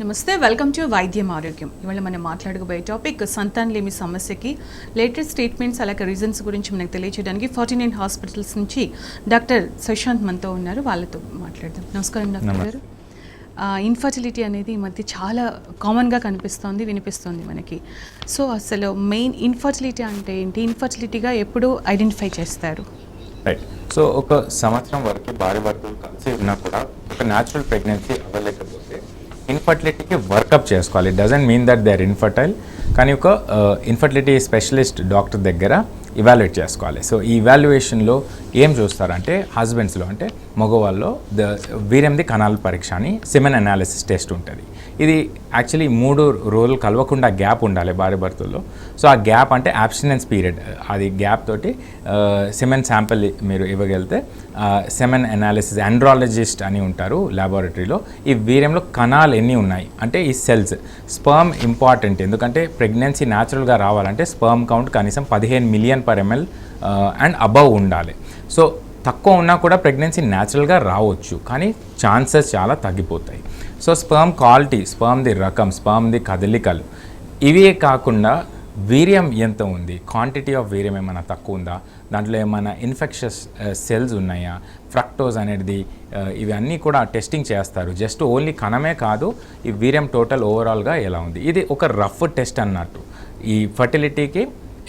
నమస్తే, welcome to వైద్యం ఆరోగ్యం. ఇవాళ మనం మాట్లాడుకోబోయే టాపిక్ సంతానలేమి సమస్యకి లేటెస్ట్ ట్రీట్మెంట్స్ అలాగే రీజన్స్ గురించి మనకు తెలియజేయడానికి 49 హాస్పిటల్స్ నుంచి డాక్టర్ సుశాంత్ మనతో ఉన్నారు. వాళ్ళతో మాట్లాడదాం. నమస్కారం డాక్టర్ గారు. ఇన్ఫర్టిలిటీ అనేది ఈ మధ్య చాలా కామన్గా కనిపిస్తోంది, వినిపిస్తోంది మనకి. సో అసలు మెయిన్ ఇన్ఫర్టిలిటీ అంటే ఏంటి, ఇన్ఫర్టిలిటీగా ఎప్పుడు ఐడెంటిఫై చేస్తారు? రైట్. సో ఒక సంవత్సరం వరకు భార్య భర్తలు కలిసి ఉన్నా కూడా ఒక న్యాచురల్ ప్రెగ్నెన్సీ అవ్వలేకపోతే ఇన్ఫర్టిలిటీకి వర్కప్ చేసుకోవాలి. It doesn't mean that they are infertile, కానీ ఒక ఇన్ఫర్టిలిటీ స్పెషలిస్ట్ డాక్టర్ దగ్గర ఇవాల్యుయేట్ చేసుకోవాలి. సో ఈ ఇవాల్యుయేషన్లో ఏం చూస్తారంటే హస్బెండ్స్లో అంటే మగవాళ్ళలో వీర్యంది కణాల పరీక్ష అని సెమెన్ అనాలిసిస్ టెస్ట్ ఉంటుంది. ఇది యాక్చువల్లీ 3 రోజులు కలవకుండా గ్యాప్ ఉండాలి భార్య భర్తల్లో. సో ఆ గ్యాప్ అంటే అబ్స్టినెన్స్ పీరియడ్, అది గ్యాప్ తోటి సెమెన్ శాంపిల్ మీరు ఇవ్వగలిగితే సెమెన్ అనాలిసిస్ ఆండ్రాలజిస్ట్ అని ఉంటారు ల్యాబొరేటరీలో. ఈ వీర్యంలో కణాలు ఎన్ని ఉన్నాయి అంటే ఈ సెల్స్, స్పర్మ్ ఇంపార్టెంట్, ఎందుకంటే ప్రెగ్నెన్సీ న్యాచురల్గా రావాలంటే స్పర్మ్ కౌంట్ కనీసం 15 million per ml and above ఉండాలి. సో తక్కువ ఉన్నా కూడా ప్రెగ్నెన్సీ న్యాచురల్గా రావచ్చు, కానీ ఛాన్సెస్ చాలా తగ్గిపోతాయి. సో స్పర్మ్ క్వాలిటీ, స్పర్మ్ది రకం, స్పర్మ్ది కదలికలు, ఇవే కాకుండా వీర్యం ఎంత ఉంది, క్వాంటిటీ ఆఫ్ వీర్యం ఏమైనా తక్కువ ఉందా, దాంట్లో ఏమైనా ఇన్ఫెక్షస్ సెల్స్ ఉన్నాయా, ఫ్రక్టోజ్ అనేది, ఇవన్నీ కూడా టెస్టింగ్ చేస్తారు. జస్ట్ ఓన్లీ కణమే కాదు, ఈ వీర్యం టోటల్ ఓవరాల్గా ఎలా ఉంది. ఇది ఒక రఫ్ టెస్ట్ అన్నట్టు ఈ ఫర్టిలిటీకి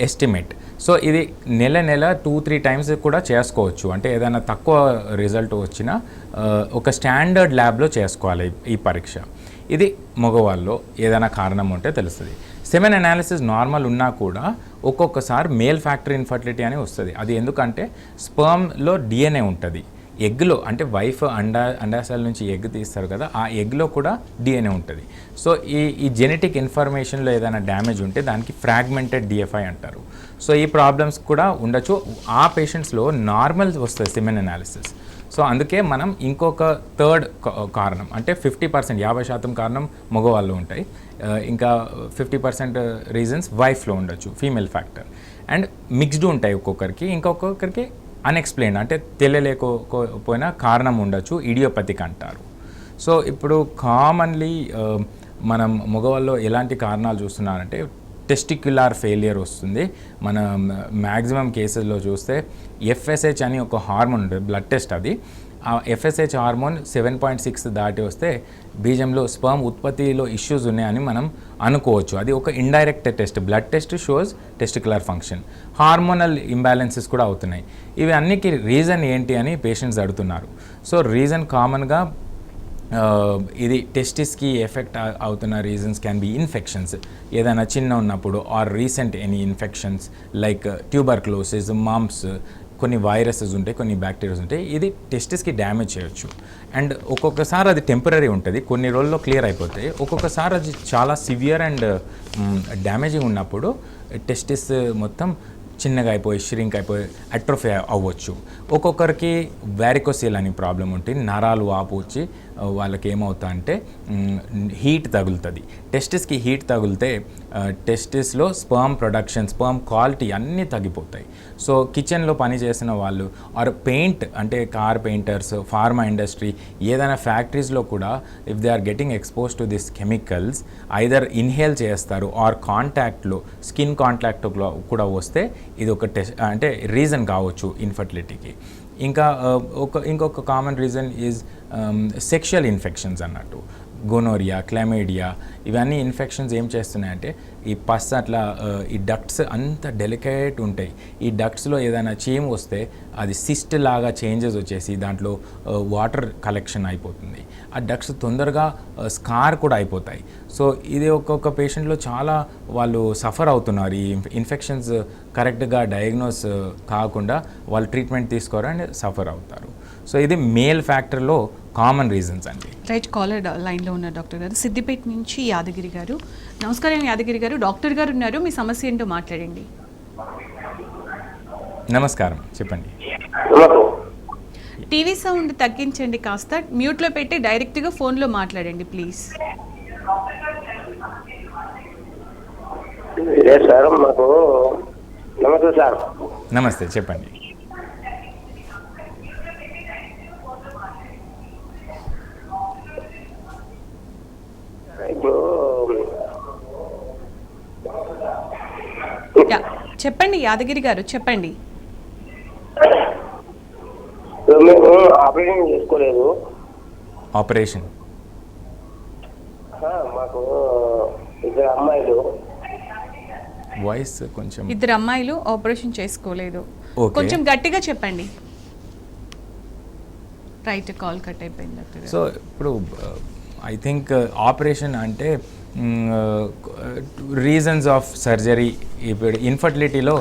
ఎస్టిమేట్. సో ఇది నెల 2-3 టైమ్స్ కూడా చేసుకోవచ్చు. అంటే ఏదైనా తక్కువ రిజల్ట్ వచ్చినా ఒక స్టాండర్డ్ ల్యాబ్లో చేసుకోవాలి ఈ పరీక్ష. ఇది మగవాళ్ళలో ఏదైనా కారణం ఉంటే తెలుస్తుంది. సెమెన్ అనాలిసిస్ నార్మల్ ఉన్నా కూడా ఒక్కొక్కసారి మేల్ ఫ్యాక్టర్ ఇన్ఫర్టిలిటీ అని వస్తుంది. అది ఎందుకంటే స్పర్మ్లో డిఎన్ఏ ఉంటుంది. ఎగ్లో అంటే వైఫ్ అండాశయాల నుంచి ఎగ్ తీస్తారు కదా, ఆ ఎగ్లో కూడా డిఎన్ఏ ఉంటుంది. సో ఈ జెనెటిక్ ఇన్ఫర్మేషన్లో ఏదైనా డ్యామేజ్ ఉంటే దానికి ఫ్రాగ్మెంటెడ్ డిఎఫ్ఐ అంటారు. సో ఈ ప్రాబ్లమ్స్ కూడా ఉండొచ్చు. ఆ పేషెంట్స్లో నార్మల్ వస్తుంది సెమెన్ అనాలిసిస్. సో అందుకే మనం ఇంకొక థర్డ్ కారణం అంటే 50%, 50% కారణం మగవాళ్ళు ఉంటాయి, ఇంకా 50% రీజన్స్ వైఫ్లో ఉండొచ్చు, ఫీమేల్ ఫ్యాక్టర్. అండ్ మిక్స్డ్ ఉంటాయి ఒక్కొక్కరికి, ఇంకొకరికి అన్ఎక్స్ప్లెయిన్ అంటే తెలియలేకపోయినా కారణం ఉండొచ్చు, ఇడియోపతిక్ అంటారు. సో ఇప్పుడు కామన్లీ మనం మగవాళ్ళలో ఎలాంటి కారణాలు చూస్తున్నారంటే టెస్టిక్యులార్ ఫెయిలియర్ వస్తుంది. మన మ్యాక్సిమం కేసెస్లో చూస్తే FSH అని ఒక హార్మోన్ ఉంటుంది, బ్లడ్ టెస్ట్ అది. ఆ FSH హార్మోన్ 7.6 దాటి వస్తే బీజంలో స్పర్మ్ ఉత్పత్తిలో ఇష్యూస్ ఉన్నాయని మనం అనుకోవచ్చు. అది ఒక indirect test. Blood test shows testicular function. Hormonal imbalances కూడా అవుతున్నాయి. ఇవి అన్నికి రీజన్ ఏంటి అని పేషెంట్స్ అడుగుతున్నారు. సో రీజన్ కామన్గా ఇది టెస్టిస్కి ఎఫెక్ట్ అవుతున్న రీజన్స్ క్యాన్ బి ఇన్ఫెక్షన్స్, ఏదైనా చిన్న ఉన్నప్పుడు, or recent any infections like tuberculosis, mumps, కొన్ని వైరసెస్ ఉంటాయి, కొన్ని బ్యాక్టీరియాస్ ఉంటాయి. ఇది టెస్టిస్కి డ్యామేజ్ చేయొచ్చు. అండ్ ఒక్కొక్కసారి అది టెంపరీ ఉంటుంది, కొన్ని రోజుల్లో క్లియర్ అయిపోతాయి. ఒక్కొక్కసారి అది చాలా సివియర్ అండ్ డ్యామేజింగ్ ఉన్నప్పుడు టెస్టిస్ మొత్తం చిన్నగా అయిపోయి, ష్రింక్ అయిపోయి, అట్రోఫీ అవ్వచ్చు. ఒక్కొక్కరికి వారికోసిల్ అని ప్రాబ్లం ఉంటుంది, నరాలు వాపు వచ్చి వాళ్ళకి ఏమవుతా అంటే హీట్ తగులుతుంది. టెస్టిస్కి హీట్ తగిలితే టెస్టిస్లో స్పర్మ్ ప్రొడక్షన్, స్పర్మ్ క్వాలిటీ అన్నీ తగ్గిపోతాయి. సో కిచెన్లో పని చేసిన వాళ్ళు, ఆర్ పెయింట్ అంటే కార్ పెయింటర్స్, ఫార్మా ఇండస్ట్రీ, ఏదైనా ఫ్యాక్టరీస్లో కూడా if they are getting expose to this chemicals, either inhale చేస్తారు ఆర్ కాంటాక్ట్లో, స్కిన్ కాంటాక్ట్లో కూడా వస్తే ఇది ఒక టెస్ట్ అంటే రీజన్ కావచ్చు ఇన్ఫర్టిలిటీకి. ఇంకా ఇంకొక common reason is sexual infections అన్నట్టు. గోనోరియా, క్లమైడియా, ఇవన్నీ ఇన్ఫెక్షన్స్ ఏం చేస్తున్నాయంటే ఈ పస్ అట్లా ఈ డక్ట్స్ అంత డెలికేట్ ఉంటాయి. ఈ డక్ట్స్లో ఏదైనా చీమ్ వస్తే అది సిస్ట్ లాగా చేంజెస్ వచ్చేసి దాంట్లో వాటర్ కలెక్షన్ అయిపోతుంది. ఆ డక్ట్స్ తొందరగా స్కార్ కూడా అయిపోతాయి. సో ఇది ఒక్కొక్క పేషెంట్లో చాలా వాళ్ళు సఫర్ అవుతున్నారు. ఈ ఇన్ఫెక్షన్స్ కరెక్ట్గా డయాగ్నోస్ కాకుండా వాళ్ళు ట్రీట్మెంట్ తీసుకోరు అండ్ సఫర్ అవుతారు. సో ఇది మేల్ ఫ్యాక్టర్లో కామన్ రీజన్స్ అండి. రైట్, కాలర్ లైన్లో ఉన్నారు డాక్టర్ గారు. సిద్దిపేట నుంచి యాదగిరి గారు. నమస్కారం యాదగిరి గారు, డాక్టర్ గారు ఉన్నారు, మీ సమస్య ఏంటో మాట్లాడండి. నమస్కారం, చెప్పండి. టీవీ సౌండ్ తగ్గించండి, కాస్త మ్యూట్లో పెట్టి డైరెక్ట్గా ఫోన్లో మాట్లాడండి ప్లీజ్. సార్ మాకు నమస్తే సార్. నమస్తే, చెప్పండి. చెప్పండి యాదగిరి గారు, చెప్పండి. మేము ఆపరేషన్ చేసుకోలేదు. ఆపరేషన్ మాకు ఇద్దరు అమ్మాయిలు. వాయిస్ కొంచెం. ఇద్దరు అమ్మాయిలు ఆపరేషన్ చేసుకోలేదు. Okay. కొంచెం గట్టిగా చెప్పండి. రైట్, కాల్ కట్ అయిపోయింది డాక్టర్ గారు. సో ఇప్పుడు ఐ థింక్ ఆపరేషన్ అంటే రీజన్స్ ఆఫ్ సర్జరీ. ఇప్పుడు ఇన్ఫర్టిలిటీలో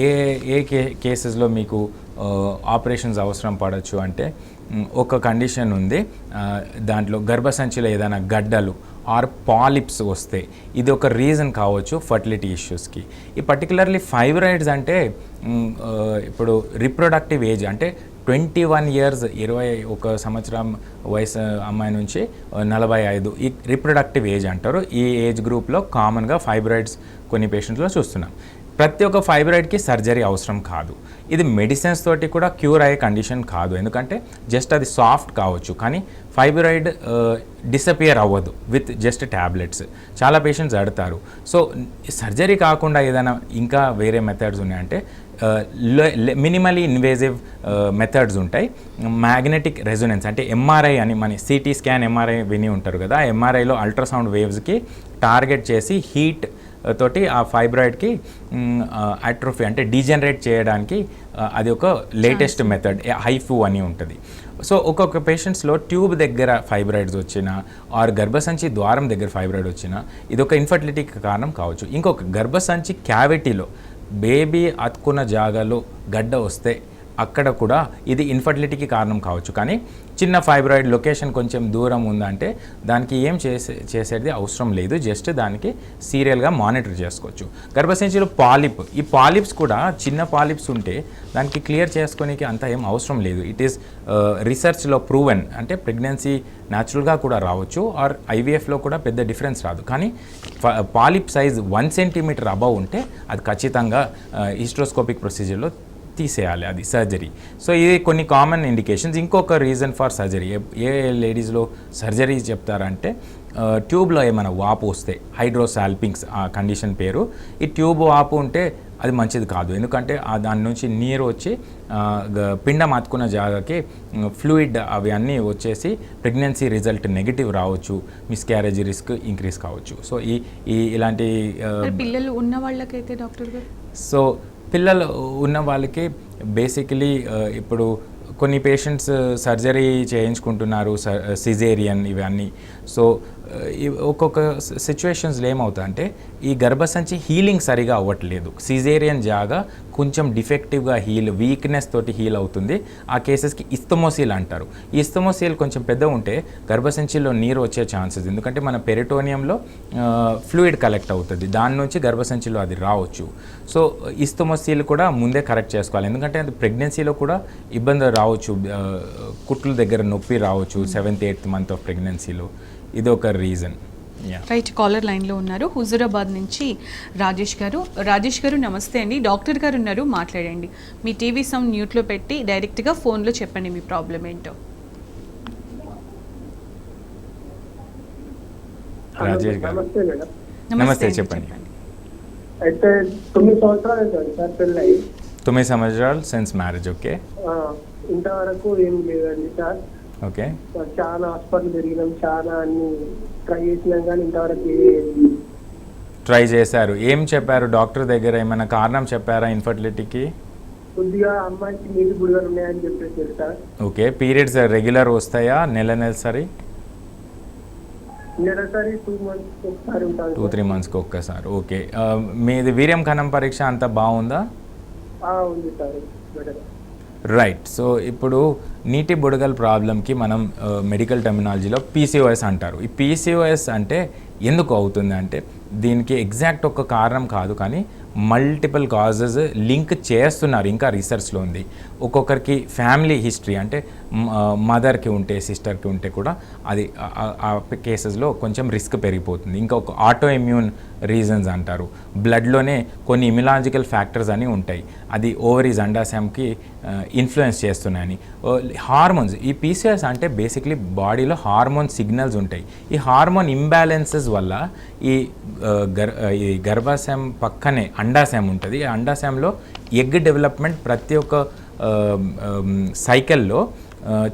ఏ ఏ కేసెస్లో మీకు ఆపరేషన్స్ అవసరం పడవచ్చు అంటే ఒక కండిషన్ ఉంది, దాంట్లో గర్భసంచిలో ఏదైనా గడ్డలు ఆర్ పాలిప్స్ వస్తే ఇది ఒక రీజన్ కావచ్చు ఫర్టిలిటీ ఇష్యూస్కి. ఈ పర్టికులర్లీ ఫైబ్రాయిడ్స్ అంటే ఇప్పుడు రిప్రొడక్టివ్ ఏజ్ అంటే 21 years 21 సంవత్సరం వయసు అమ్మాయి నుంచి 45 ఈ రిప్రొడక్టివ్ ఏజ్ అంటారు. ఈ ఏజ్ గ్రూప్లో కామన్గా ఫైబ్రాయిడ్స్ కొన్ని పేషెంట్స్లో చూస్తున్నాం. ప్రతి ఒక్క ఫైబ్రాయిడ్కి సర్జరీ అవసరం కాదు. ఇది మెడిసిన్స్ తోటి కూడా క్యూర్ అయ్యే కండిషన్ కాదు, ఎందుకంటే జస్ట్ అది సాఫ్ట్ కావచ్చు కానీ ఫైబ్రాయిడ్ డిసపియర్ అవ్వదు విత్ జస్ట్ ట్యాబ్లెట్స్. చాలా పేషెంట్స్ అడుగుతారు. సో సర్జరీ కాకుండా ఏదైనా ఇంకా వేరే మెథడ్స్ ఉన్నాయంటే మినిమలీ ఇన్వేజివ్ మెథడ్స్ ఉంటాయి. మ్యాగ్నెటిక్ రెజొనెన్స్ అంటే ఎంఆర్ఐ అని, మన సిటీ స్కాన్ ఎంఆర్ఐ విని ఉంటారు కదా, ఎంఆర్ఐలో అల్ట్రాసౌండ్ వేవ్స్కి టార్గెట్ చేసి హీట్ తోటి ఆ ఫైబ్రాయిడ్కి అట్రోఫీ అంటే డీజనరేట్ చేయడానికి అది ఒక లేటెస్ట్ మెథడ్, హైఫూ అని ఉంటుంది. సో ఒక్కొక్క పేషెంట్స్లో ట్యూబ్ దగ్గర ఫైబ్రాయిడ్స్ వచ్చినా ఆర్ గర్భసంచి ద్వారం దగ్గర ఫైబ్రాయిడ్ వచ్చినా ఇది ఒక ఇన్ఫర్టిలిటీకి కారణం కావచ్చు. ఇంకొక గర్భసంచి క్యావిటీలో బేబీ అతుకున్న జాగాలో గడ్డ వస్తే అక్కడ కూడా ఇది ఇన్ఫర్టిలిటీకి కారణం కావచ్చు. కానీ చిన్న ఫైబ్రాయిడ్ లొకేషన్ కొంచెం దూరం ఉందంటే దానికి ఏం చేసేది అవసరం లేదు, జస్ట్ దానికి సీరియల్గా మానిటర్ చేసుకోవచ్చు. గర్భసంచిలో పాలిప్, ఈ పాలిప్స్ కూడా చిన్న పాలిప్స్ ఉంటే దానికి క్లియర్ చేసుకోనికి అంత ఏం అవసరం లేదు. ఇట్ ఈస్ రీసెర్చ్లో ప్రూవెన్, అంటే ప్రెగ్నెన్సీ న్యాచురల్గా కూడా రావచ్చు ఆర్ ఐవీఎఫ్లో కూడా పెద్ద డిఫరెన్స్ రాదు. కానీ పాలిప్ సైజ్ 1 centimeter అబవ్ ఉంటే అది ఖచ్చితంగా హిస్ట్రోస్కోపిక్ ప్రొసీజర్లో తీసేయాలి, అది సర్జరీ. సో ఇది కొన్ని కామన్ ఇండికేషన్స్. ఇంకొక రీజన్ ఫర్ సర్జరీ, ఏ లేడీస్లో సర్జరీ చెప్తారంటే ట్యూబ్లో ఏమైనా వాపు వస్తే, హైడ్రోసాల్పింగ్స్ ఆ కండిషన్ పేరు. ఈ ట్యూబ్ వాపు ఉంటే అది మంచిది కాదు, ఎందుకంటే దాని నుంచి నీరు వచ్చి పిండం అతుకున్న జాగాకి ఫ్లూయిడ్ అవి అన్నీ వచ్చేసి ప్రెగ్నెన్సీ రిజల్ట్ నెగిటివ్ రావచ్చు, మిస్క్యారేజ్ రిస్క్ ఇంక్రీజ్ కావచ్చు. సో ఇలాంటి పిల్లలు ఉన్న వాళ్ళకైతే డాక్టర్ గారు, సో పిల్లలు ఉన్న వాళ్ళకి బేసికలీ ఇప్పుడు కొన్ని పేషెంట్స్ సర్జరీ చేయించుకుంటున్నారు, సిజేరియన్ ఇవన్నీ. సో ఒక్కొక్క సిచ్యువేషన్స్లో ఏమవుతుందంటే ఈ గర్భసంచి హీలింగ్ సరిగా అవ్వట్లేదు, సిజేరియన్ జాగా కొంచెం డిఫెక్టివ్గా వీక్నెస్ తోటి హీల్ అవుతుంది. ఆ కేసెస్కి ఇస్తమోసీల్ అంటారు. ఈ ఇస్తమోసీల్ కొంచెం పెద్ద ఉంటే గర్భసంచిలో నీరు వచ్చే ఛాన్సెస్, ఎందుకంటే మన పెరిటోనియంలో ఫ్లూయిడ్ కలెక్ట్ అవుతుంది, దాని నుంచి గర్భసంచిలో అది రావచ్చు. సో ఇస్తమోసీల్ కూడా ముందే కరెక్ట్ చేసుకోవాలి, ఎందుకంటే అది ప్రెగ్నెన్సీలో కూడా ఇబ్బంది రావచ్చు, కుట్ల దగ్గర నొప్పి రావచ్చు 7th 8th month ఆఫ్ ప్రెగ్నెన్సీలో. ఇది ఒక రీజన్. రైట్, కాలర్ లైన్లో ఉన్నారు హుజూరాబాద్ నుంచి రాజేష్ గారు. రాజేష్ గారు నమస్తే అండి, డాక్టర్ గారు ఉన్నారు, మాట్లాడండి. మీ టీవీ సౌండ్ మ్యూట్లో పెట్టి డైరెక్ట్గా ఫోన్లో చెప్పండి మీ ప్రాబ్లం ఏంటో. రాజేష్ గారు నమస్తే, చెప్పండి. అయితే 9 సంవత్సరాలు అవుతుంది సార్ పెళ్ళి. 9 సంవత్సరాలు సిన్స్ మ్యారేజ్. ఓకే, ఇంతవరకు ఏం లేదండి సార్. ఓకే, చాలా హాస్పిటల్ తిరిగినాం, చాలా అన్ని ట్రై చేసినాం కానీ ఇంతవరకు ట్రై చేశారు. ఏం చెప్పారు డాక్టర్ దగ్గర? ఏమైనా కారణం చెప్పారా ఇన్ఫర్టిలిటీకి? కొద్దిగా అమ్మాయికి నీటి బుడగలు ఉన్నాయని చెప్పేసి సార్. ఓకే, పీరియడ్స్ రెగ్యులర్ వస్తాయా? నెలసరి? నెలసరి 2 months ఒకసారి ఉంటాను. 2-3 months ఒక్కసారి. ఓకే, మీది వీర్యం కణం పరీక్ష అంతా బాగుందా? ఉంది సార్, బెటర్. రైట్. సో ఇప్పుడు నీటి బుడగల ప్రాబ్లంకి మనం మెడికల్ టెర్మినాలజీలో పీసీఓఎస్ అంటారు. ఈ పీసీఓఎస్ అంటే ఎందుకు అవుతుంది అంటే దీనికి ఎగ్జాక్ట్ ఒక కారణం కాదు, కానీ మల్టిపుల్ కాజెస్ లింక్ చేస్తున్నారు, ఇంకా రీసెర్చ్లో ఉంది. ఒక్కొక్కరికి ఫ్యామిలీ హిస్టరీ అంటే మదర్కి ఉంటే సిస్టర్కి ఉంటే కూడా అది ఆ కేసెస్లో కొంచెం రిస్క్ పెరిగిపోతుంది. ఇంకొక ఆటో ఇమ్యూన్ రీజన్స్ అంటారు, బ్లడ్లోనే కొన్ని ఇమ్యులాజికల్ ఫ్యాక్టర్స్ అని ఉంటాయి, అది ఓవరీస్ అండాశయంకి ఇన్ఫ్లుయెన్స్ చేస్తున్నాయని. హార్మోన్స్, ఈ పీసీఓఎస్ అంటే బేసిక్లీ బాడీలో హార్మోన్ సిగ్నల్స్ ఉంటాయి. ఈ హార్మోన్ ఇంబ్యాలెన్సెస్ వల్ల ఈ గర్భాశయం పక్కనే అండాశయం ఉంటుంది. ఈ అండాశయంలో ఎగ్ డెవలప్మెంట్ ప్రతి ఒక్క సైకిల్లో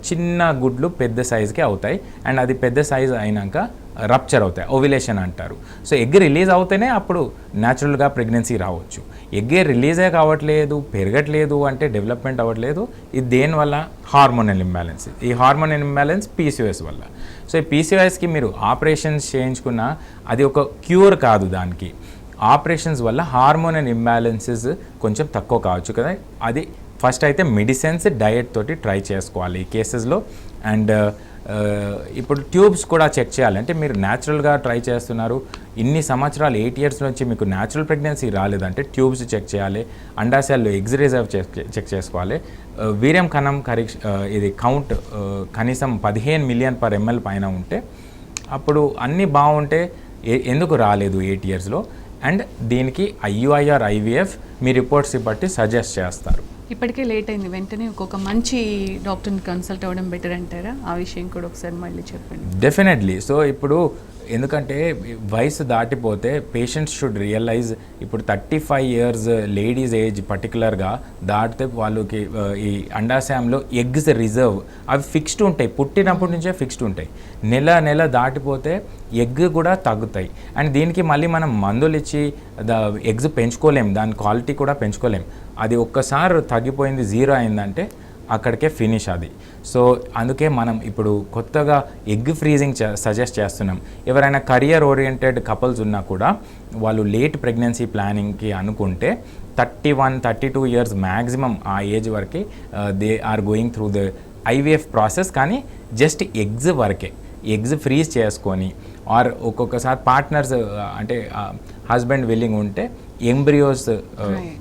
చిన్న గుడ్లు పెద్ద సైజుకి అవుతాయి, అండ్ అది పెద్ద సైజు అయినాక రప్చర్ అవుతాయి, ఓవిలేషన్ అంటారు. సో ఎగ్ రిలీజ్ అవుతేనే అప్పుడు న్యాచురల్గా ప్రెగ్నెన్సీ రావచ్చు. ఎగ్గే రిలీజే కావట్లేదు, పెరగట్లేదు అంటే డెవలప్మెంట్ అవ్వట్లేదు, ఇది దేనివల్ల? Hormonal imbalance. ఈ హార్మోనల్ ఇంబ్యాలెన్స్ పీసీఓఎస్ వల్ల. సో ఈ పీసీఓఎస్కి మీరు ఆపరేషన్స్ చేయించుకున్నా అది ఒక క్యూర్ కాదు. దానికి ఆపరేషన్స్ వల్ల హార్మోనల్ ఇంబ్యాలెన్సెస్ కొంచెం తక్కువ కావచ్చు కదా. అది ఫస్ట్ అయితే మెడిసిన్స్, డయట్ తోటి ట్రై చేసుకోవాలి ఈ కేసెస్లో. అండ్ ఇప్పుడు ట్యూబ్స్ కూడా చెక్ చేయాలి. అంటే మీరు న్యాచురల్గా ట్రై చేస్తున్నారు, ఇన్ని సంవత్సరాలు 8 years నుంచి మీకు న్యాచురల్ ప్రెగ్నెన్సీ రాలేదంటే ట్యూబ్స్ చెక్ చేయాలి, అండాశయాల్లో ఎగ్స్ రిజర్వ్ చెక్ చేసుకోవాలి, వీర్యం కణం ఇది కౌంట్ కనీసం 15 million/ml పైన ఉంటే అప్పుడు అన్నీ బాగుంటే ఎందుకు రాలేదు 8 yearsలో. అండ్ దీనికి IUI or IVF me reports బట్టి సజెస్ట్ చేస్తారు. ఇప్పటికే లేట్ అయింది, వెంటనే ఒక్కొక్క మంచి డాక్టర్ని కన్సల్ట్ అవ్వడం బెటర్ అంటారా? ఆ విషయం కూడా ఒకసారి మళ్ళీ చెప్పండి. డెఫినెట్లీ. సో ఇప్పుడు ఎందుకంటే వయసు దాటిపోతే పేషెంట్స్ షుడ్ రియలైజ్, ఇప్పుడు 35 years లేడీస్ ఏజ్ పర్టికులర్గా దాటితే వాళ్ళకి ఈ అండాశయంలో ఎగ్స్ రిజర్వ్ అవి ఫిక్స్డ్ ఉంటాయి, పుట్టినప్పటి నుంచే ఫిక్స్డ్ ఉంటాయి. నెల దాటిపోతే ఎగ్ కూడా తగ్గుతాయి. అండ్ దీనికి మళ్ళీ మనం మందులు ఇచ్చి ఎగ్స్ పెంచుకోలేం, దాని క్వాలిటీ కూడా పెంచుకోలేం. అది ఒక్కసారి తగ్గిపోయింది, 0 అయిందంటే అక్కడికే ఫినిష్ అది. సో అందుకే మనం ఇప్పుడు కొత్తగా ఎగ్ ఫ్రీజింగ్ సజెస్ట్ చేస్తున్నాం. ఎవరైనా కెరియర్ ఓరియంటెడ్ కపుల్స్ ఉన్నా కూడా వాళ్ళు లేట్ ప్రెగ్నెన్సీ ప్లానింగ్కి అనుకుంటే 31-32 years మ్యాక్సిమం ఆ ఏజ్ వరకు they are going through the IVF process. కానీ జస్ట్ ఎగ్స్ వరకే, ఎగ్స్ ఫ్రీజ్ చేసుకొని ఆర్ ఒక్కొక్కసారి పార్ట్నర్స్ అంటే హస్బెండ్ విల్లింగ్ ఉంటే ఎంబ్రియోస్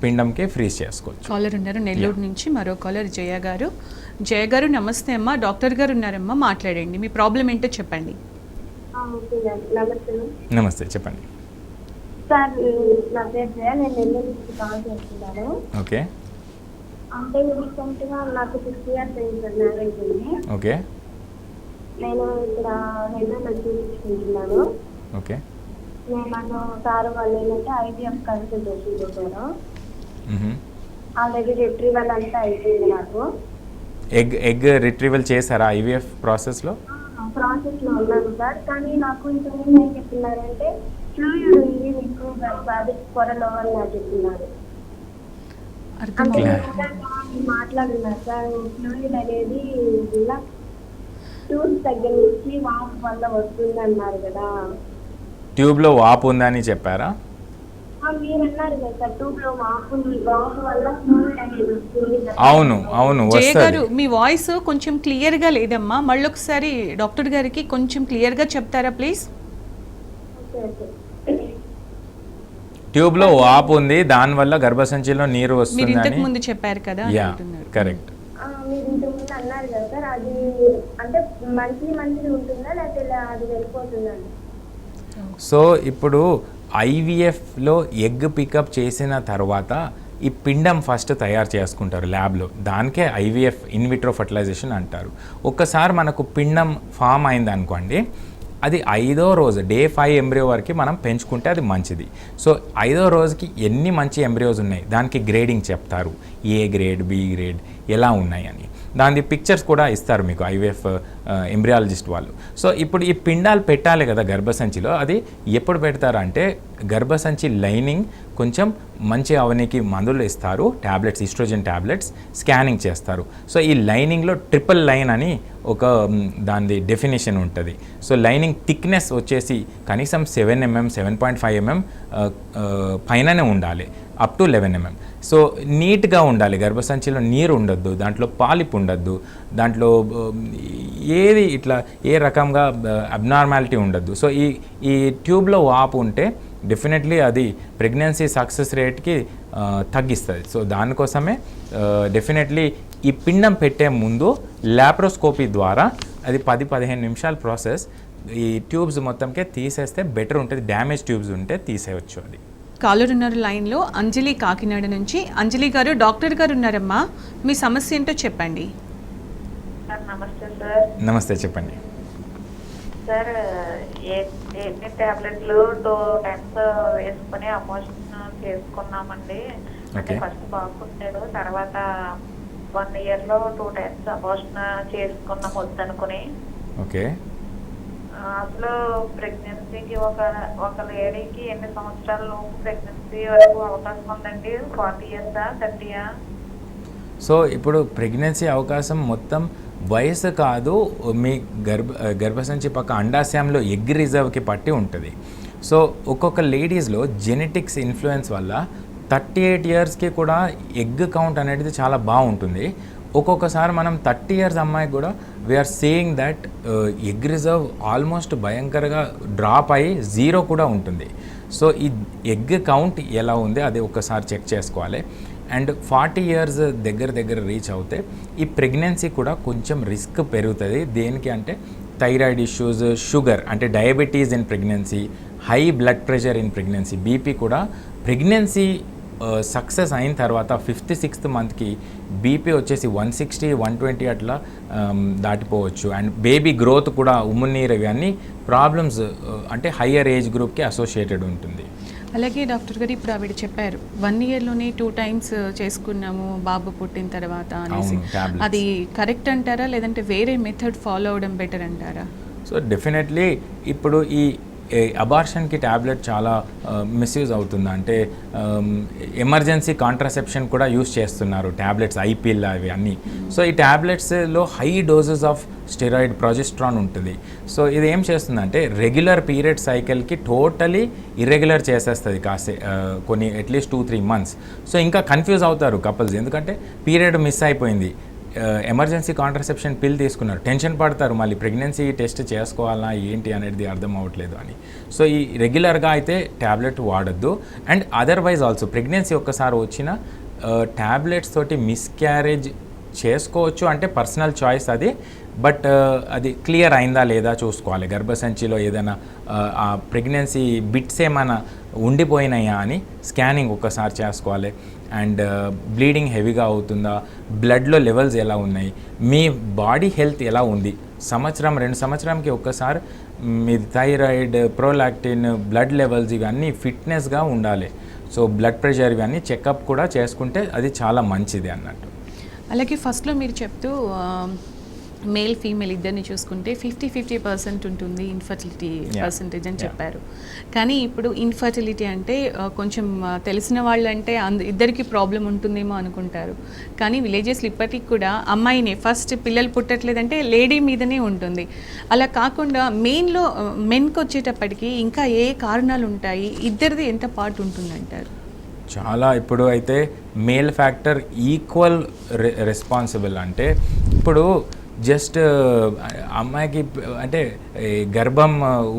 పిండంకి ఫ్రీజ్ చేసుకోవచ్చు. కాలర్ ఉన్నారు నెల్లూరు నుంచి, మరో కాలర్ జయ గారు. జయ గారు నమస్తే అమ్మా, డాక్టర్ గారు ఉన్నారమ్మా, మాట్లాడండి, మీ ప్రాబ్లం ఏంటో చెప్పండి. నమస్తే, చెప్పండి. సార్ నా పేరు జయ, నేను నెల్లూరు నుంచి కాల్ చేస్తున్నాను. ఓకే. అంటే రీసెంట్గా నాకు 6 years అయింది సార్ మ్యారేజ్ అయింది. ఓకే. నేను ఇక్కడ హైదరాబాద్ చూపించుకుంటున్నాను. ఓకే. నేను సార్ వాళ్ళు ఏంటంటే IVF కన్సల్టేషన్ చేశారు. ఆల్రెడీ రిట్రీవల్ అంతా అయిపోయింది నాకు. ఎగ్ రిట్రీవల్ చేశారా IVF ప్రాసెస్లో? ప్రాసెస్లో ఉన్నాను సార్, కానీ నాకు ఇంతకుముందు ఏం చెప్తున్నారంటే ఫ్లూయిడ్ ఉంది మీకు గర్భాది పొరలో అని నాకు చెప్తున్నారు. అంటే మాట్లాడున్నారు సార్, ఫ్లూయిడ్ అనేది ఇలా ట్యూబ్స్ దగ్గర నుంచి వాపు వల్ల వస్తుంది అన్నారు కదా. ట్యూబ్లో వాపు ఉందని చెప్పారా? మీరు అన్నారు కదా సార్, ట్యూబ్లో వాపు వల్ల ఫ్లూయిడ్ అనేది వస్తుంది. అవును జయ గారు, మీ వాయిస్ కొంచెం క్లియర్గా లేదమ్మా, మళ్ళీ ఒకసారి డాక్టర్ గారికి కొంచెం క్లియర్గా చెప్తారా ప్లీజ్? ట్యూబ్లో వాపు ఉంది, దానివల్ల గర్భసంచిలో నీరు మీరు వస్తుందని. ఇంతకు ముందు చెప్పారు కదా. Yeah, correct. మీరు ఇంతకుముందు అన్నారు కదా సార్, అది అంటే మంత్లీ ఉంటుందా లేకపోతే అది వెళ్ళిపోతుందండి? సో ఇప్పుడు IVFలో ఎగ్ పికప్ చేసిన తర్వాత ఈ పిండం ఫస్ట్ తయారు చేసుకుంటారు ల్యాబ్లో, దానికే IVF ఇన్విట్రో ఫర్టిలైజేషన్ అంటారు. ఒక్కసారి మనకు పిండం ఫామ్ అయింది అనుకోండి, అది 5వ రోజు డే 5 ఎంబ్రియో వరకు మనం పెంచుకుంటే అది మంచిది. సో 5వ రోజుకి ఎన్ని మంచి ఎంబ్రియోస్ ఉన్నాయి దానికి గ్రేడింగ్ చెప్తారు, A గ్రేడ్, B గ్రేడ్ ఎలా ఉన్నాయి అని. దాని పిక్చర్స్ కూడా ఇస్తారు మీకు IVF ఎంబ్రియాలజిస్ట్ వాళ్ళు. సో ఇప్పుడు ఈ పిండాలు పెట్టాలి కదా గర్భసంచిలో, అది ఎప్పుడు పెడతారంటే గర్భసంచి లైనింగ్ కొంచెం మంచి అవనికి మందులు ఇస్తారు, ట్యాబ్లెట్స్, ఈస్ట్రోజన్ ట్యాబ్లెట్స్, స్కానింగ్ చేస్తారు. సో ఈ లైనింగ్లో ట్రిపుల్ లైన్ అని ఒక దాని డెఫినేషన్ ఉంటుంది. సో లైనింగ్ థిక్నెస్ వచ్చేసి కనీసం 7 mm, 7.5 mm పైననే ఉండాలి, అప్ టు 11 mm. సో నీట్గా ఉండాలి, గర్భసంచిలో నీరు ఉండద్దు, దాంట్లో పాలిప్ ఉండద్దు, దాంట్లో ఏది ఇట్లా ఏ రకంగా అబ్నార్మాలిటీ ఉండద్దు. సో ఈ ట్యూబ్లో వాపు ఉంటే డెఫినెట్లీ అది ప్రెగ్నెన్సీ సక్సెస్ రేట్కి తగ్గిస్తుంది. సో దానికోసమే డెఫినెట్లీ ఈ పిండం పెట్టే ముందు లాప్రోస్కోపీ ద్వారా అది 10-15 నిమిషాల ప్రాసెస్, ఈ ట్యూబ్స్ మొత్తంకే తీసేస్తే బెటర్ ఉంటుంది. డ్యామేజ్ ట్యూబ్స్ ఉంటే తీసేయచ్చు. అది కాలర్ ఉన్నారు లైన్లో, అంజలి కాకినాడ నుంచి. అంజలి గారు, డాక్టర్ గారు ఉన్నారమ్మా, మీ సమస్య ఏంటో చెప్పండి. సార్ నమస్తే సార్. నమస్తే, చెప్పండి. సార్ ఎన్ని టాబ్లెట్లు 2 టైమ్స్ వేసుకుని అమోషన్ చేసుకున్నామండి. అంటే ఫస్ట్ బాగుంటాడు, తర్వాత 1 yearలో 2 టైమ్స్ అమోషన్ చేసుకున్నాం వద్దనుకుని. ఓకే. అసలు ప్రెగ్నెన్సీకి ఒక లేడీకి ఎన్ని సంవత్సరాల ప్రెగ్నెన్సీ వరకు అవకాశం ఉందండి? 40 years 30 years? సో ఇప్పుడు ప్రెగ్నెన్సీ అవకాశం మొత్తం వయసు కాదు, మీ గర్భసంచి పక్క అండాశయంలో ఎగ్ రిజర్వ్కి పట్టి ఉంటుంది. సో ఒక్కొక్క లేడీస్లో జెనెటిక్స్ ఇన్ఫ్లుయెన్స్ వల్ల 38 yearsకి కూడా ఎగ్ కౌంట్ అనేది చాలా బాగుంటుంది. ఒక్కొక్కసారి మనం 30 years అమ్మాయికి కూడా we are saying that egg reserve almost భయంకరంగా డ్రాప్ అయ్యి 0 కూడా ఉంటుంది. సో ఈ ఎగ్ కౌంట్ ఎలా ఉంది అది ఒకసారి చెక్ చేసుకోవాలి. అండ్ 40 years దగ్గర రీచ్ అవుతే ఈ ప్రెగ్నెన్సీ కూడా కొంచెం రిస్క్ పెరుగుతుంది. దేనికి అంటే థైరాయిడ్ ఇష్యూస్, షుగర్ అంటే diabetes in pregnancy, high blood pressure in pregnancy, BP కూడా. ప్రెగ్నెన్సీ సక్సెస్ అయిన తర్వాత 5th 6th మంత్కి బీపీ వచ్చేసి 160 120 అట్లా దాటిపోవచ్చు. అండ్ బేబీ గ్రోత్ కూడా, ఉమ్మునీరు, ఇవన్నీ ప్రాబ్లమ్స్ అంటే హయ్యర్ ఏజ్ గ్రూప్కి అసోసియేటెడ్ ఉంటుంది. అలాగే డాక్టర్ గారు, ఇప్పుడు ఆవిడ చెప్పారు 1 yearలోనే 2 times చేసుకున్నాము బాబు పుట్టిన తర్వాత అనేసి. అది కరెక్ట్ అంటారా, లేదంటే వేరే మెథడ్ ఫాలో అవడం బెటర్ అంటారా? సో డెఫినెట్లీ ఇప్పుడు ఈ అబార్షన్కి ట్యాబ్లెట్ చాలా మిస్యూజ్ అవుతుంది. అంటే ఎమర్జెన్సీ కాంట్రాసెప్షన్ కూడా యూస్ చేస్తున్నారు ట్యాబ్లెట్స్, ఐపిల్ అవి అన్నీ. సో ఈ ట్యాబ్లెట్స్లో high doses of steroid, progesterone ఉంటుంది. సో ఇది ఏం చేస్తుందంటే రెగ్యులర్ పీరియడ్ సైకిల్కి టోటలీ ఇర్రెగ్యులర్ చేసేస్తుంది కొన్ని అట్లీస్ట్ 2-3 months. సో ఇంకా కన్ఫ్యూజ్ అవుతారు కపుల్స్, ఎందుకంటే పీరియడ్ మిస్ అయిపోయింది, ఎమర్జెన్సీ కాంట్రాసెప్షన్ పిల్ తీసుకున్నారు, టెన్షన్ పడతారు, మళ్ళీ ప్రెగ్నెన్సీ టెస్ట్ చేసుకోవాలా ఏంటి అనేది అర్థం అవ్వట్లేదు అని. సో ఈ రెగ్యులర్గా అయితే ట్యాబ్లెట్ వాడద్దు. అండ్ అదర్వైజ్ ఆల్సో ప్రెగ్నెన్సీ ఒక్కసారి వచ్చిన ట్యాబ్లెట్స్ తోటి మిస్క్యారేజ్ చేసుకోవచ్చు, అంటే పర్సనల్ చాయిస్ అది. బట్ అది క్లియర్ అయిందా లేదా చూసుకోవాలి. గర్భసంచిలో ఏదైనా ఆ ప్రెగ్నెన్సీ బిట్స్ ఏమైనా ఉండిపోయినాయా అని స్కానింగ్ ఒక్కసారి చేసుకోవాలి. అండ్ బ్లీడింగ్ హెవీగా అవుతుందా, బ్లడ్లో లెవెల్స్ ఎలా ఉన్నాయి, మీ బాడీ హెల్త్ ఎలా ఉంది, 1-2 సంవత్సరాలకి ఒక్కసారి మీ థైరాయిడ్, ప్రోలాక్టిన్, బ్లడ్ లెవెల్స్ ఇవన్నీ ఫిట్నెస్గా ఉండాలి. సో బ్లడ్ ప్రెషర్ ఇవన్నీ చెకప్ కూడా చేసుకుంటే అది చాలా మంచిది అన్నట్టు. అలాగే ఫస్ట్లో మీరు చెప్తూ మేల్ ఫీమేల్ ఇద్దరిని చూసుకుంటే 50-50% ఉంటుంది ఇన్ఫర్టిలిటీ పర్సంటేజ్ అని చెప్పారు. కానీ ఇప్పుడు ఇన్ఫర్టిలిటీ అంటే కొంచెం తెలిసిన వాళ్ళు అంటే ఇద్దరికి ప్రాబ్లం ఉంటుందేమో అనుకుంటారు. కానీ విలేజెస్లో ఇప్పటికి కూడా అమ్మాయిని ఫస్ట్ పిల్లలు పుట్టట్లేదంటే లేడీ మీదనే ఉంటుంది. అలా కాకుండా మెన్కి వచ్చేటప్పటికి ఇంకా ఏ కారణాలు ఉంటాయి, ఇద్దరిది ఎంత పార్ట్ ఉంటుందంటారు? చాలా ఇప్పుడు అయితే మేల్ ఫ్యాక్టర్ ఈక్వల్ రెస్పాన్సిబుల్. అంటే ఇప్పుడు జస్ట్ అమ్మాయికి అంటే గర్భం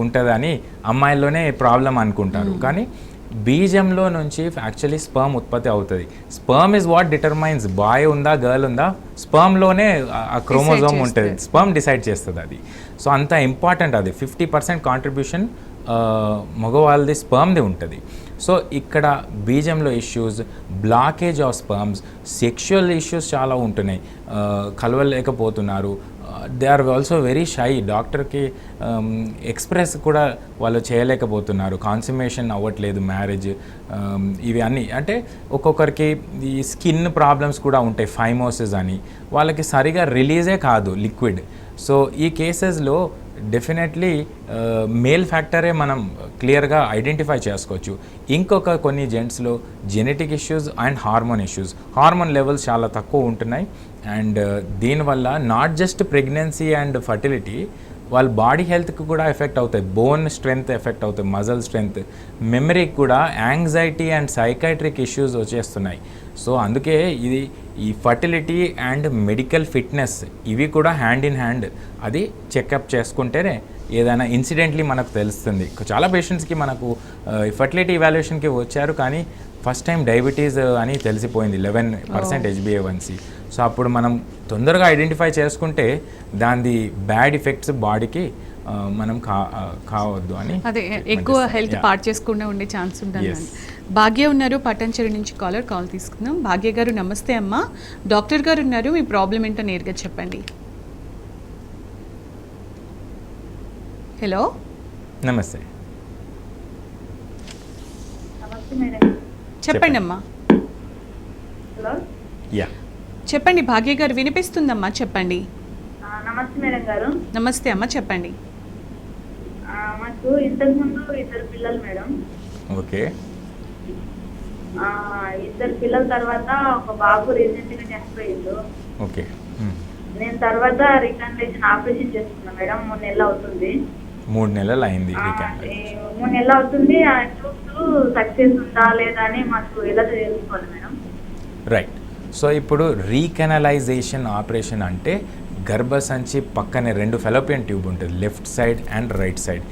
ఉంటుందని అమ్మాయిల్లోనే ప్రాబ్లం అనుకుంటారు. కానీ బీజంలో నుంచి యాక్చువల్లీ స్పర్మ్ ఉత్పత్తి అవుతుంది. Sperm is what determines boy ఉందా గర్ల్ ఉందా, స్పర్మ్లోనే ఆ క్రోమోజోమ్ ఉంటుంది, స్పర్మ్ డిసైడ్ చేస్తుంది అది. సో అంత ఇంపార్టెంట్ అది. 50% కాంట్రిబ్యూషన్ మగవాళ్ళది స్పర్మ్ది ఉంటుంది. సో ఇక్కడ బీజంలో issues, blockage of sperms, sexual issues చాలా ఉంటున్నాయి, కలవలేకపోతున్నారు. They are also very shy, డాక్టర్కి ఎక్స్ప్రెస్ కూడా వాళ్ళు చేయలేకపోతున్నారు, కాన్సమేషన్ అవ్వట్లేదు మ్యారేజ్. ఇవి అన్నీ అంటే ఒక్కొక్కరికి ఈ స్కిన్ ప్రాబ్లమ్స్ కూడా ఉంటాయి, ఫైమోసిస్ అని, వాళ్ళకి సరిగా రిలీజే కాదు లిక్విడ్. సో ఈ కేసెస్లో డెఫినెట్లీ మేల్ ఫ్యాక్టరే మనం క్లియర్గా ఐడెంటిఫై చేసుకోవచ్చు. ఇంకొక కొన్ని జెంట్స్లో genetic issues and hormone issues, hormone levels చాలా తక్కువ ఉంటున్నాయి. అండ్ దీనివల్ల not just pregnancy and fertility, వాళ్ళ బాడీ హెల్త్కి కూడా ఎఫెక్ట్ అవుతాయి, బోన్ స్ట్రెంగ్త్ ఎఫెక్ట్ అవుతాయి, మజిల్ స్ట్రెంగ్త్, మెమరీకి కూడా యాంగ్జైటీ అండ్ సైకాట్రిక్ ఇష్యూస్ వచ్చేస్తున్నాయి. సో అందుకే ఇది ఈ ఫర్టిలిటీ అండ్ మెడికల్ ఫిట్నెస్ ఇవి కూడా హ్యాండ్ ఇన్ హ్యాండ్, అది చెకప్ చేసుకుంటేనే ఏదైనా ఇన్సిడెంట్లీ మనకు తెలుస్తుంది. చాలా పేషెంట్స్కి మనకు ఫర్టిలిటీ ఇవాల్యుయేషన్కి వచ్చారు, కానీ ఫస్ట్ టైం డయాబెటీస్ అని తెలిసిపోయింది, 11% HbA1c. సో అప్పుడు మనం తొందరగా ఐడెంటిఫై చేసుకుంటే దాని బ్యాడ్ ఎఫెక్ట్స్ బాడీకి మనం కావద్దు అని అదే ఎక్కువ హెల్త్ పాడు చేసుకుండా ఉండే ఛాన్స్ ఉంటుంది. భాగ్య ఉన్నారు పట్టంచెరు నుంచి కాల్ తీసుకుందాం. భాగ్య గారు నమస్తే అమ్మా, డాక్టర్ గారు ఉన్నారు, మీ ప్రాబ్లం ఏంటో నేరుగా చెప్పండి. హలో నమస్తే చెప్పండి అమ్మా. హలో, యా చెప్పండి భాగ్య గారు, వినిపిస్తుందమ్మా చెప్పండి. నమస్తే మేడం గారు. నమస్తే అమ్మా చెప్పండి. మాకు ఇంతకుముందు 2 పిల్లలు మేడం. ఓకే. 2 పిల్లల తర్వాత ఒక బాబు రీసెంట్ గా చనిపోయిండు. ఓకే. నేను తర్వాత రీకన్స్ట్రక్షన్ ఆపరేషన్ చేసుకున్నా మేడం. 3 నెలలు అవుతుంది. 3 నెలలు అయింది. 3 నెలలు అవుతుంది. ఆ ట్యూబ్స్ సక్సెస్ ఉందా లేదా అని మాకు ఎలా తెలుసుకోవాలి మేడం? రైట్. సో ఇప్పుడు రీకెనలైజేషన్ ఆపరేషన్ అంటే గర్భసంచి పక్కనే 2 ఫెలోపియన్ ట్యూబ్ ఉంటుంది, left side and right side.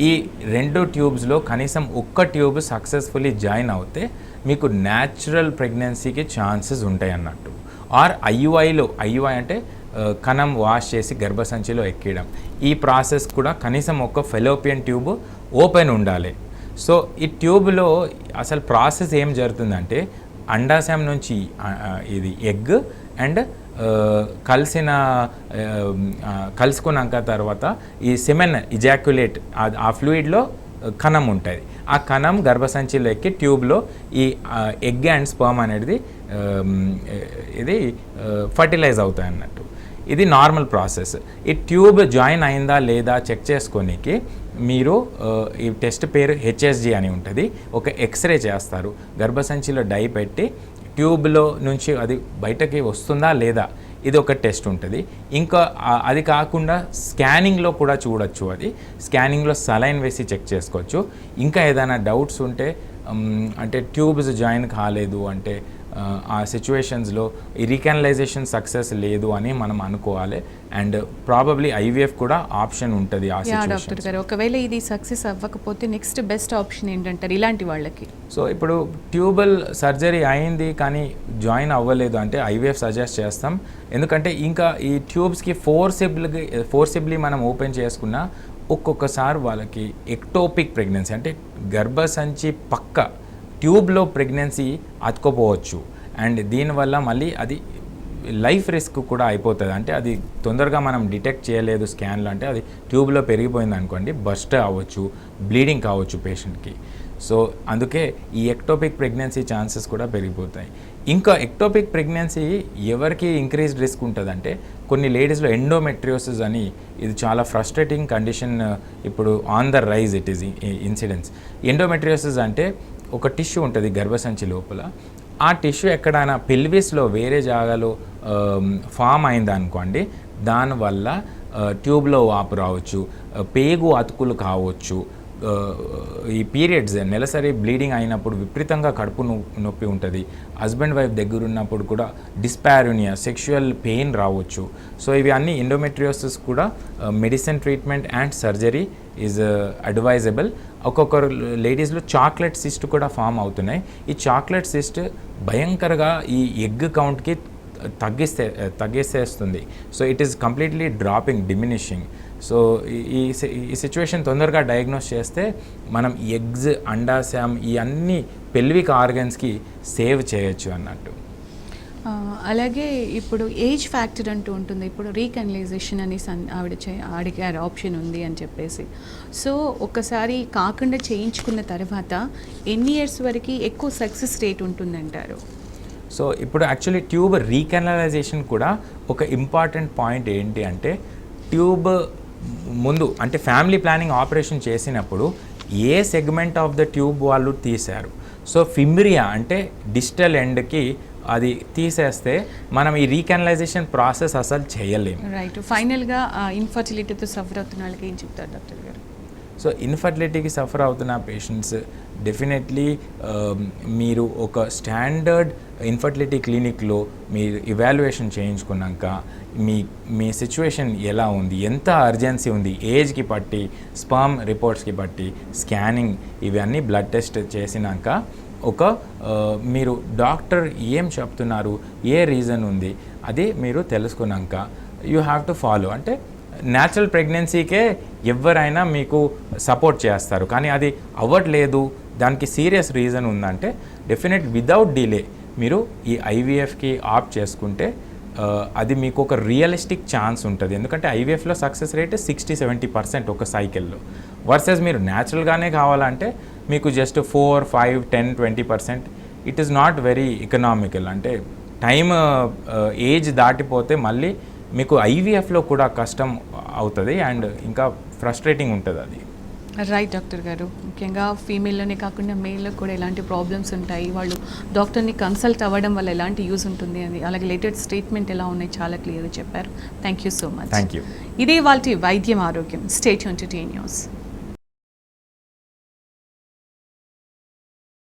ఈ 2 ట్యూబ్స్లో కనీసం ఒక్క ట్యూబ్ సక్సెస్ఫుల్లీ జాయిన్ అవుతే మీకు న్యాచురల్ ప్రెగ్నెన్సీకి ఛాన్సెస్ ఉంటాయి అన్నట్టు. ఆర్ ఐయుఐ అంటే కణం వాష్ చేసి గర్భసంచిలో ఎక్కియడం, ఈ ప్రాసెస్ కూడా కనీసం ఒక ఫెలోపియన్ ట్యూబ్ ఓపెన్ ఉండాలి. సో ఈ ట్యూబ్లో అసలు ప్రాసెస్ ఏం జరుగుతుందంటే అండాశయం నుంచి ఇది ఎగ్ అండ్ కలుసుకున్నాక తర్వాత ఈ సెమెన్ ఇజాక్యులేట్ ఆ ఫ్లూయిడ్లో కణం ఉంటుంది. ఆ కణం గర్భసంచిలో ఎక్కి ట్యూబ్లో ఈ ఎగ్ అండ్ స్పర్మ్ అనేది ఇది ఫర్టిలైజ్ అవుతాయి అన్నట్టు. ఇది నార్మల్ ప్రాసెస్. ఈ ట్యూబ్ జాయిన్ అయిందా లేదా చెక్ చేసుకోనికి మీరు ఈ టెస్ట్ పేరు హెచ్ఎస్జి అని ఉంటుంది. ఒక ఎక్స్రే చేస్తారు, గర్భసంచిలో డై పెట్టి ట్యూబ్లో నుంచి అది బయటకి వస్తుందా లేదా, ఇది ఒక టెస్ట్ ఉంటుంది. ఇంకా అది కాకుండా స్కానింగ్లో కూడా చూడొచ్చు. అది స్కానింగ్లో సలైన్ వేసి చెక్ చేసుకోవచ్చు. ఇంకా ఏదైనా డౌట్స్ ఉంటే అంటే ట్యూబ్స్ జాయిన్ కాలేదు అంటే ఆ సిచ్యువేషన్స్లో ఈ రీకెనలైజేషన్ సక్సెస్ లేదు అని మనం అనుకోవాలి. అండ్ ప్రాబబ్లీ ఐవీఎఫ్ కూడా ఆప్షన్ ఉంటుంది ఆ సిచ్యువేషన్. డాక్టర్ గారు, ఒకవేళ ఇది సక్సెస్ అవ్వకపోతే నెక్స్ట్ బెస్ట్ ఆప్షన్ ఏంటంటారు ఇలాంటి వాళ్ళకి? సో ఇప్పుడు ట్యూబల్ సర్జరీ అయింది కానీ జాయిన్ అవ్వలేదు అంటే ఐవీఎఫ్ సజెస్ట్ చేస్తాం. ఎందుకంటే ఇంకా ఈ ట్యూబ్స్కి ఫోర్సిబ్లీ మనం ఓపెన్ చేసుకున్నా ఒక్కొక్కసారి వాళ్ళకి ఎక్టోపిక్ ప్రెగ్నెన్సీ అంటే గర్భసంచి పక్క ట్యూబ్లో ప్రెగ్నెన్సీ అతుకోపోవచ్చు. అండ్ దీనివల్ల మళ్ళీ అది లైఫ్ రిస్క్ కూడా అయిపోతుంది. అంటే అది తొందరగా మనం డిటెక్ట్ చేయలేదు స్కాన్లో అంటే అది ట్యూబ్లో పెరిగిపోయింది అనుకోండి, బస్ట్ అవ్వచ్చు, బ్లీడింగ్ కావచ్చు పేషెంట్కి. సో అందుకే ఈ ఎక్టోపిక్ ప్రెగ్నెన్సీ ఛాన్సెస్ కూడా పెరిగిపోతాయి. ఇంకా ఎక్టోపిక్ ప్రెగ్నెన్సీ ఎవరికి ఇంక్రీజ్డ్ రిస్క్ ఉంటుందంటే కొన్ని లేడీస్లో ఎండోమెట్రియోసిస్ అని, ఇది చాలా ఫ్రస్ట్రేటింగ్ కండిషన్, ఇప్పుడు on the rise it is incidence. Endometriosis అంటే ఒక టిష్యూ ఉంటుంది గర్భసంచి లోపల. ఆ టిష్యూ ఎక్కడైనా పెల్విస్లో వేరే జాగాలో ఫామ్ అయిందనుకోండి, దానివల్ల ట్యూబ్లో వాపు రావచ్చు, పేగు అతుకులు కావచ్చు. ఈ పీరియడ్స్ నెలసరి బ్లీడింగ్ అయినప్పుడు విపరీతంగా కడుపు నొప్పి ఉంటుంది. హస్బెండ్ వైఫ్ దగ్గర ఉన్నప్పుడు కూడా డిస్పారోనియా, సెక్షువల్ పెయిన్ రావచ్చు. సో ఇవి అన్ని ఎండోమెట్రియోసిస్ కూడా medicine treatment and surgery is advisable. ఒక్కొక్కరు లేడీస్లో చాక్లెట్ సిస్ట్ కూడా అవుతున్నాయి. ఈ చాక్లెట్ సిస్ట్ భయంకరంగా ఈ ఎగ్ కౌంట్కి తగ్గిస్తేస్తుంది. So it is completely dropping, diminishing. So ఈ సిచ్యువేషన్ తొందరగా డయాగ్నోస్ చేస్తే మనం ఎగ్స్, అండాశయం ఈ అన్ని పెల్విక్ ఆర్గన్స్కి సేవ్ చేయొచ్చు అన్నట్టు. అలాగే ఇప్పుడు ఏజ్ ఫ్యాక్టర్ అంటూ ఉంటుంది. ఇప్పుడు రీకెనలైజేషన్ అని అడిగారు, ఆప్షన్ ఉంది అని చెప్పేసి. సో ఒక్కసారి కాకుండా చేయించుకున్న తర్వాత ఎన్ని ఇయర్స్ వరకు ఎక్కువ సక్సెస్ రేట్ ఉంటుందంటారు? సో ఇప్పుడు యాక్చువల్లీ ట్యూబ్ రీకెనలైజేషన్ కూడా ఒక ఇంపార్టెంట్ పాయింట్ ఏంటి అంటే, ట్యూబ్ ముందు అంటే ఫ్యామిలీ ప్లానింగ్ ఆపరేషన్ చేసినప్పుడు ఏ సెగ్మెంట్ ఆఫ్ ద ట్యూబ్ వాళ్ళు తీశారు. సో ఫిమ్రియా అంటే డిస్టల్ ఎండ్కి అది తీసేస్తే మనం ఈ రీకెనలైజేషన్ ప్రాసెస్ అసలు చేయలేము. రైట్. ఫైనల్గా ఇన్ఫర్టిలిటీతో సఫర్ అవుతున్న వాళ్ళకి ఏం చెప్తారు డాక్టర్ గారు? సో ఇన్ఫర్టిలిటీకి సఫర్ అవుతున్న పేషెంట్స్ డెఫినెట్లీ మీరు ఒక స్టాండర్డ్ ఇన్ఫర్టిలిటీ క్లినిక్లో మీరు ఇవాల్యుయేషన్ చేయించుకున్నాక మీ సిచ్యువేషన్ ఎలా ఉంది, ఎంత అర్జెన్సీ ఉంది, ఏజ్కి బట్టి, స్పర్మ్ రిపోర్ట్స్కి బట్టి, స్కానింగ్ ఇవన్నీ బ్లడ్ టెస్ట్ చేసినాక ఒక మీరు డాక్టర్ ఏం చెప్తున్నారు, ఏ రీజన్ ఉంది, అది మీరు తెలుసుకున్నాక యూ హ్యావ్ టు ఫాలో. అంటే న్యాచురల్ ప్రెగ్నెన్సీకే ఎవరైనా మీకు సపోర్ట్ చేస్తారు, కానీ అది అవ్వట్లేదు, దానికి సీరియస్ రీజన్ ఉందంటే డెఫినెట్ వితౌట్ డిలే మీరు ఈ ఐవీఎఫ్కి ఆప్ట్ చేసుకుంటే అది మీకు ఒక రియలిస్టిక్ ఛాన్స్ ఉంటుంది. ఎందుకంటే ఐవీఎఫ్లో సక్సెస్ రేట్ 60-70% ఒక సైకిల్లో. వర్సెస్ మీరు న్యాచురల్గానే కావాలంటే మీకు just 4, 5, 10, 20%. It is not very economical. అంటే టైం ఏజ్ దాటిపోతే మళ్ళీ మీకు ఐవీఎఫ్లో కూడా కష్టం అవుతుంది అండ్ ఇంకా ఫ్రస్ట్రేటింగ్ ఉంటుంది అది. రైట్ డాక్టర్ గారు, ముఖ్యంగా ఫీమేల్లోనే కాకుండా మేల్లో కూడా ఎలాంటి ప్రాబ్లమ్స్ ఉంటాయి, వాళ్ళు డాక్టర్ని కన్సల్ట్ అవ్వడం వల్ల ఎలాంటి యూజ్ ఉంటుంది అని, అలాగే లేటెస్ట్ ట్రీట్మెంట్ ఎలా ఉన్నాయి చాలా క్లియర్గా చెప్పారు. Thank you so much. Thank you. ఇదే వాళ్ళ వైద్యం ఆరోగ్యం. Stay tune to T news.